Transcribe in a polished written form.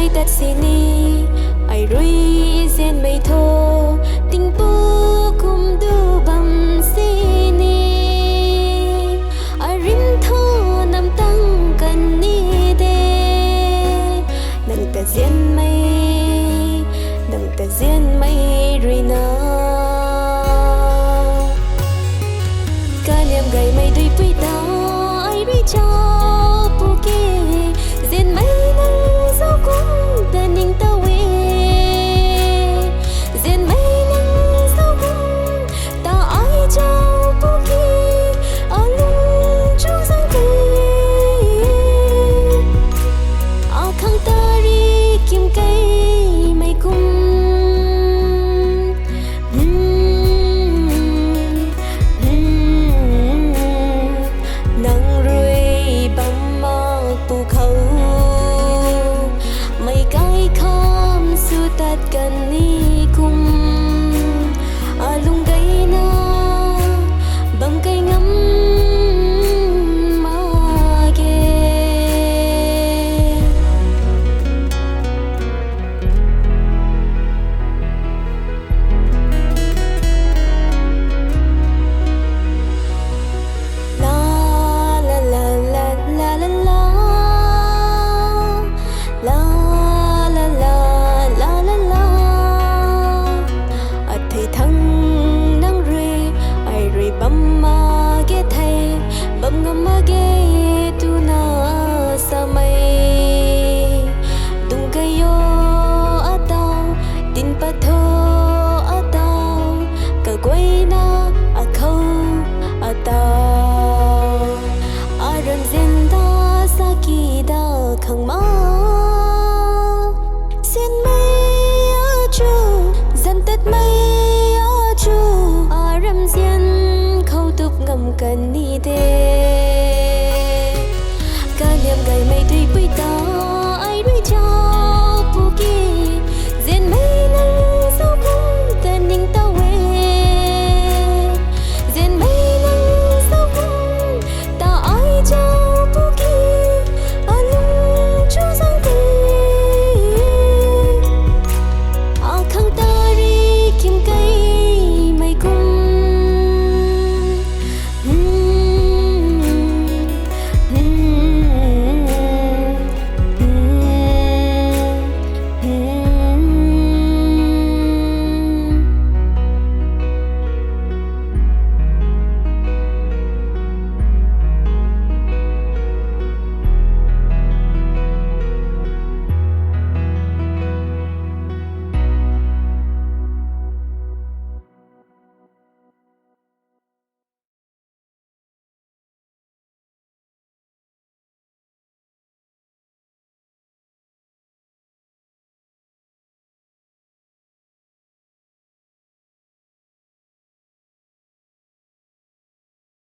mai tắt xì ni ai rui zen mây thô tình pu cùng du bầm xì ni ai rim thô nằm tăng cần ni đê nâng ta zen mây rui na ca niệm gầy mây đuôi pui ta ai rui cho pu kê zen mây nâng sao cũng ta ninh ta we zen mây nâng sao cũng ta ai cho pu kê ở lung chu sang kê ở khang ta ri kim cây mây cung nắng rơi băng mơ pu khâu mây cái khom su tát gần ni cung à lung gây na băng cây ngắm ma ghê la la la la la la la la la la la la la à thầy thăng nắng rơi ai rơi bấm ma ghé thầy bấm ngắm ma ghé tu na sa mây tung cây yo ở tao tin pa thô ở tao cả quay na à khâu ở tao à rừng zen ta sa kỳ da khang ma zen mây ở chu dần tết mây ở chu à râm zen khâu tục ngầm cần ni đê